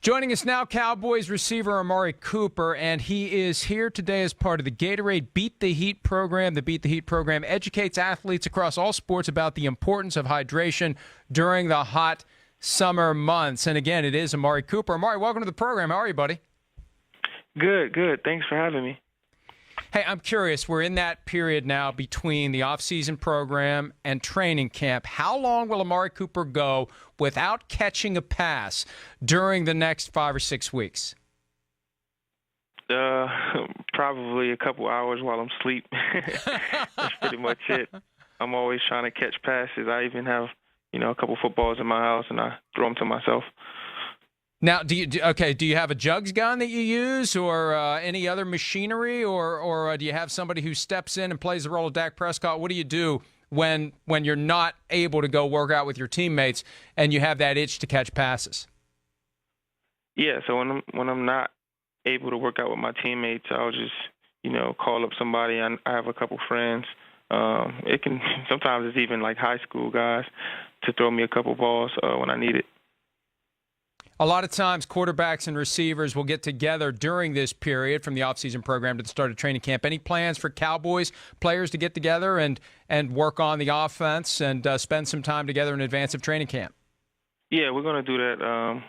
Joining us now, Cowboys receiver Amari Cooper, and he is here today as part of the Gatorade Beat the Heat program. The Beat the Heat program educates athletes across all sports about the importance of hydration during the hot summer months. And again, it is Amari Cooper. Amari, welcome to the program. How are you, buddy? Good. Thanks for having me. Hey, I'm curious. We're in that period now between the off-season program and training camp. How long will Amari Cooper go without catching a pass during the next 5 or 6 weeks? Probably a couple hours while I'm asleep. That's pretty much it. I'm always trying to catch passes. I even have, a couple footballs in my house, and I throw them to myself. Now, do you have a jugs gun that you use, or any other machinery, or do you have somebody who steps in and plays the role of Dak Prescott? What do you do when you're not able to go work out with your teammates and you have that itch to catch passes? Yeah, so when I'm not able to work out with my teammates, I'll just call up somebody. I have a couple friends. Sometimes it's even like high school guys to throw me a couple balls when I need it. A lot of times quarterbacks and receivers will get together during this period from the offseason program to the start of training camp. Any plans for Cowboys players to get together and work on the offense and spend some time together in advance of training camp? Yeah, we're going to do that a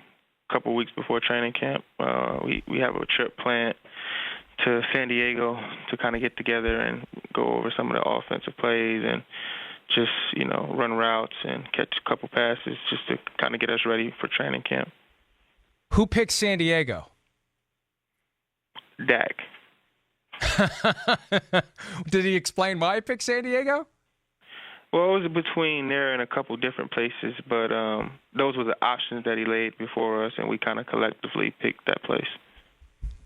couple weeks before training camp. We have a trip planned to San Diego to kind of get together and go over some of the offensive plays and just, run routes and catch a couple passes just to kind of get us ready for training camp. Who picked San Diego? Dak. Did he explain why he picked San Diego? Well, it was between there and a couple different places, but those were the options that he laid before us, and we kind of collectively picked that place.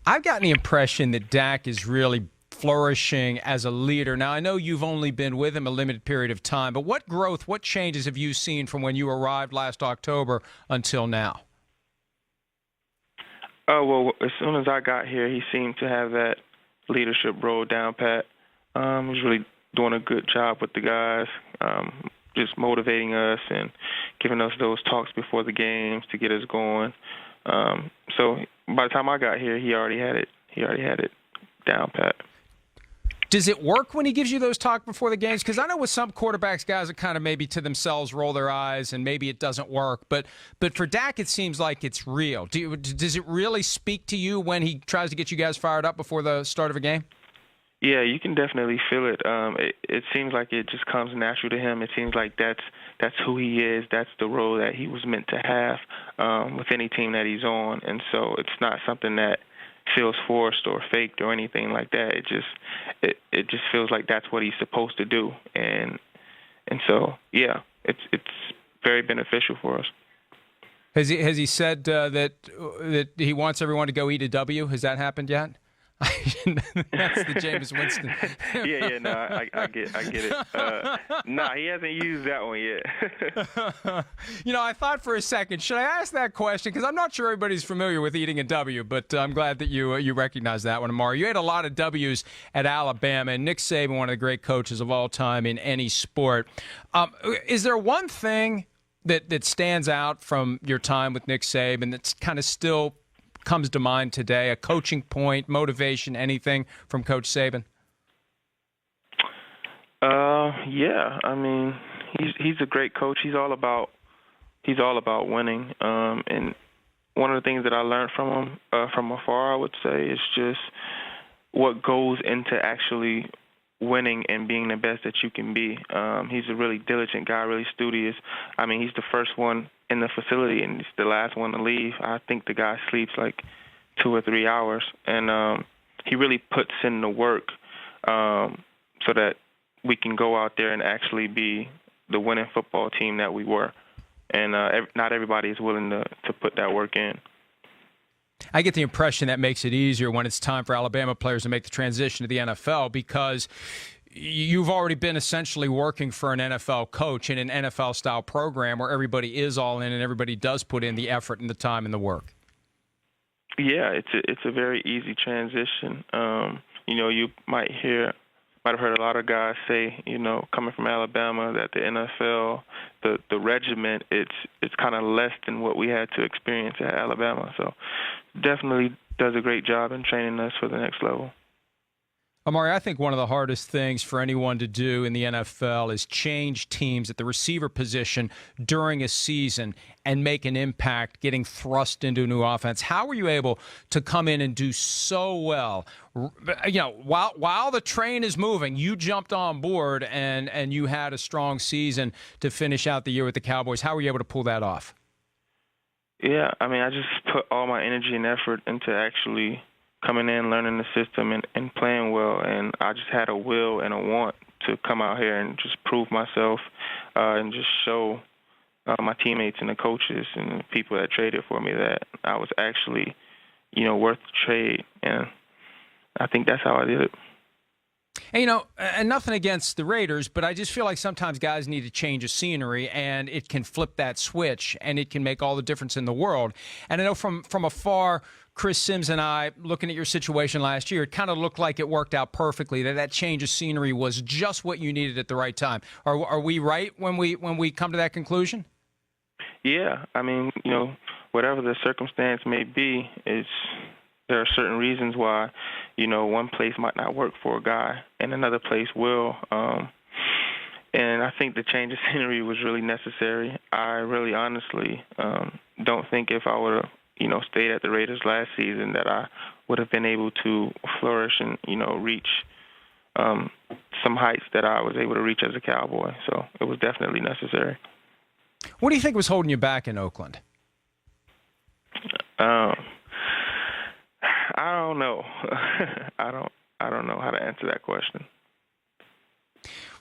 I've gotten the impression that Dak is really flourishing as a leader. Now, I know you've only been with him a limited period of time, but what growth, what changes have you seen from when you arrived last October until now? Well, as soon as I got here, he seemed to have that leadership role down pat. He was really doing a good job with the guys, just motivating us and giving us those talks before the games to get us going. So by the time I got here, he already had it down pat. Does it work when he gives you those talks before the games? Because I know with some quarterbacks, guys are kind of maybe to themselves roll their eyes and maybe it doesn't work. But for Dak, it seems like it's real. Does it really speak to you when he tries to get you guys fired up before the start of a game? Yeah, you can definitely feel it. It seems like it just comes natural to him. It seems like that's who he is. That's the role that he was meant to have with any team that he's on. And so it's not something that feels forced or faked or anything like that. It just feels like that's what he's supposed to do, and so yeah, it's very beneficial for us. Has he said that he wants everyone to go eat a W? Has that happened yet? That's the Jameis Winston. No, I get it. Nah, he hasn't used that one yet. I thought for a second, should I ask that question? Because I'm not sure everybody's familiar with eating a W, but I'm glad that you recognize that one, Amari. You had a lot of W's at Alabama, and Nick Saban, one of the great coaches of all time in any sport. Is there one thing that stands out from your time with Nick Saban that's kind of still comes to mind today, a coaching point, motivation, anything from Coach Saban? Yeah. I mean, he's a great coach. He's all about winning. And one of the things that I learned from him from afar, I would say, is just what goes into actually winning and being the best that you can be. He's a really diligent guy, really studious. I mean, he's the first one in the facility, and he's the last one to leave. I think the guy sleeps like 2 or 3 hours, and he really puts in the work so that we can go out there and actually be the winning football team that we were. And not everybody is willing to put that work in. I get the impression that makes it easier when it's time for Alabama players to make the transition to the NFL because you've already been essentially working for an NFL coach in an NFL-style program where everybody is all in and everybody does put in the effort and the time and the work. Yeah, it's a very easy transition. You might hear might have heard a lot of guys say, coming from Alabama, that the NFL, the regiment, it's kind of less than what we had to experience at Alabama. So definitely does a great job in training us for the next level. Amari, I think one of the hardest things for anyone to do in the NFL is change teams at the receiver position during a season and make an impact getting thrust into a new offense. How were you able to come in and do so well? While the train is moving, you jumped on board and you had a strong season to finish out the year with the Cowboys. How were you able to pull that off? Yeah, I just put all my energy and effort into actually coming in, learning the system, and playing well. And I just had a will and a want to come out here and just prove myself and just show my teammates and the coaches and the people that traded for me that I was actually, worth the trade. And I think that's how I did it. And, and nothing against the Raiders, but I just feel like sometimes guys need to change of scenery, and it can flip that switch, and it can make all the difference in the world. And I know from afar, Chris Sims and I, looking at your situation last year, it kind of looked like it worked out perfectly, that change of scenery was just what you needed at the right time. Are we right when we come to that conclusion? Yeah. Whatever the circumstance may be, there are certain reasons why, one place might not work for a guy and another place will. And I think the change of scenery was really necessary. I really honestly don't think if I would have, stayed at the Raiders last season that I would have been able to flourish and, reach some heights that I was able to reach as a Cowboy. So it was definitely necessary. What do you think was holding you back in Oakland? I don't know. I don't know how to answer that question.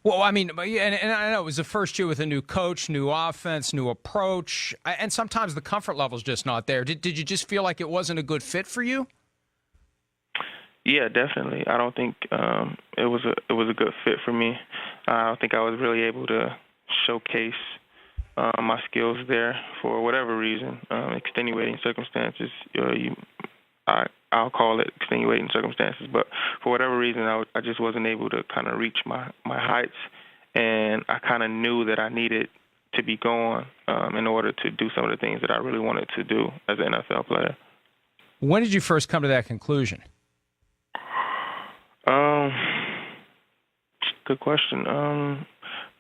Well, and I know it was the first year with a new coach, new offense, new approach, and sometimes the comfort level's just not there. Did you just feel like it wasn't a good fit for you? Yeah, definitely. I don't think it was a good fit for me. I don't think I was really able to showcase my skills there for whatever reason, extenuating circumstances. I'll call it extenuating circumstances, but for whatever reason, I just wasn't able to kind of reach my heights, and I kind of knew that I needed to be gone in order to do some of the things that I really wanted to do as an NFL player. When did you first come to that conclusion? Good question.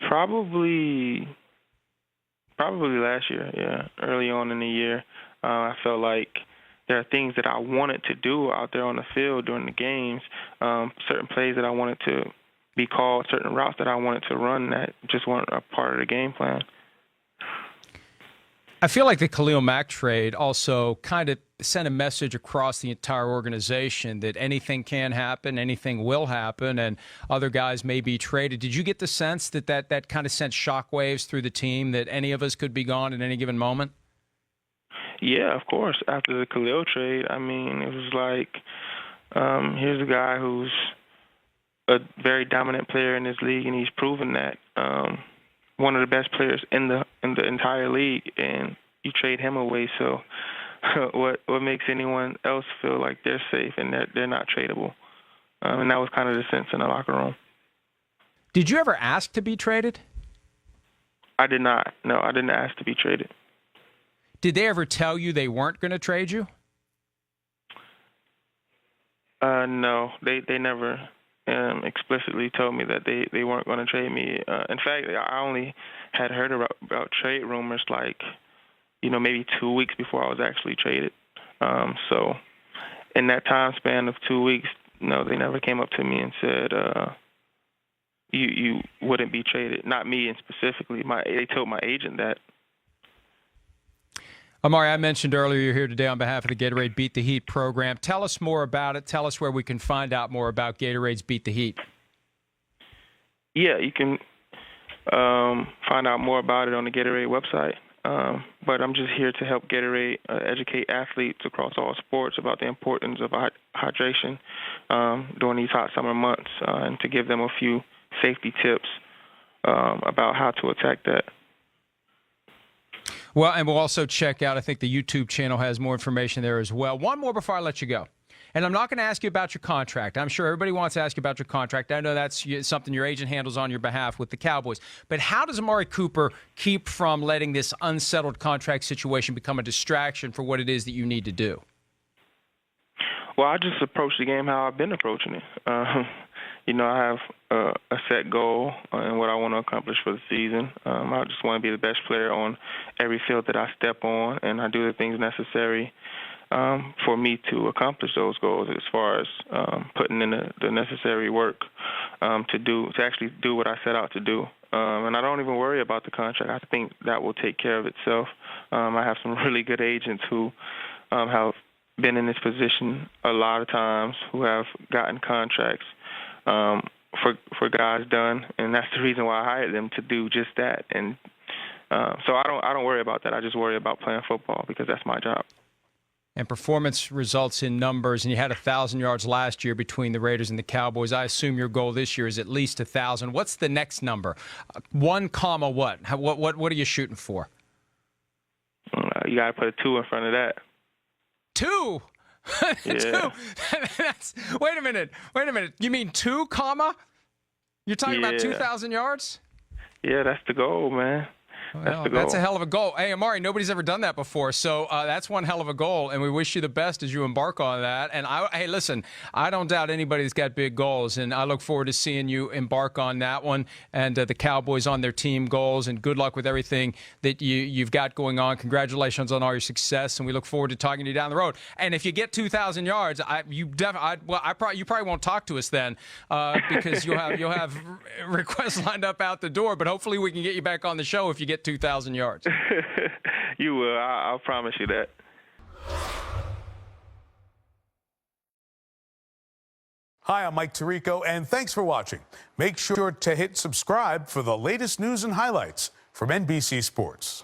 Probably last year, yeah, early on in the year. I felt like there are things that I wanted to do out there on the field during the games, certain plays that I wanted to be called, certain routes that I wanted to run that just weren't a part of the game plan. I feel like the Khalil Mack trade also kind of sent a message across the entire organization that anything can happen, anything will happen, and other guys may be traded. Did you get the sense that kind of sent shockwaves through the team, that any of us could be gone at any given moment? Yeah, of course. After the Khalil trade, it was like, here's a guy who's a very dominant player in this league, and he's proven that. One of the best players in the entire league, and you trade him away. So, what makes anyone else feel like they're safe and that they're not tradable? And that was kind of the sense in the locker room. Did you ever ask to be traded? I did not. No, I didn't ask to be traded. Did they ever tell you they weren't going to trade you? No, they never explicitly told me that they weren't going to trade me. In fact, I only had heard about trade rumors maybe 2 weeks before I was actually traded. So in that time span of 2 weeks, no, they never came up to me and said you wouldn't be traded. Not me specifically. They told my agent that. Amari, I mentioned earlier you're here today on behalf of the Gatorade Beat the Heat program. Tell us more about it. Tell us where we can find out more about Gatorade's Beat the Heat. Yeah, you can find out more about it on the Gatorade website. But I'm just here to help Gatorade educate athletes across all sports about the importance of hydration during these hot summer months and to give them a few safety tips about how to attack that. Well, and we'll also check out, I think the YouTube channel has more information there as well. One more before I let you go. And I'm not going to ask you about your contract. I'm sure everybody wants to ask you about your contract. I know that's something your agent handles on your behalf with the Cowboys. But how does Amari Cooper keep from letting this unsettled contract situation become a distraction for what it is that you need to do? Well, I just approach the game how I've been approaching it. I have a set goal and what I want to accomplish for the season. I just want to be the best player on every field that I step on, and I do the things necessary for me to accomplish those goals, as far as putting in the necessary work to actually do what I set out to do. And I don't even worry about the contract. I think that will take care of itself. I have some really good agents who have been in this position a lot of times, who have gotten contracts for guys done, and that's the reason why I hired them, to do just that. And so I don't worry about that. I just worry about playing football, because that's my job. And performance results in numbers, and you had 1,000 yards last year between the Raiders and the Cowboys. I assume your goal this year is at least 1,000. What's the next number? 1 comma what? What are you shooting for? You got to put a 2 in front of that. 2? Yeah. Wait a minute. You mean 2 comma? You're talking about 2,000 yards? Yeah, that's the goal, man. Well, that's a hell of a goal. Hey, Amari, nobody's ever done that before, so that's one hell of a goal, and we wish you the best as you embark on that. And hey, listen, I don't doubt anybody that's got big goals, and I look forward to seeing you embark on that one, and the Cowboys on their team goals, and good luck with everything that you've got going on. Congratulations on all your success, and we look forward to talking to you down the road. And if you get 2,000 yards, you probably won't talk to us then, because you'll have requests lined up out the door, but hopefully we can get you back on the show if you get 2,000 yards. You will. I'll promise you that. Hi, I'm Mike Tirico, and thanks for watching. Make sure to hit subscribe for the latest news and highlights from NBC Sports.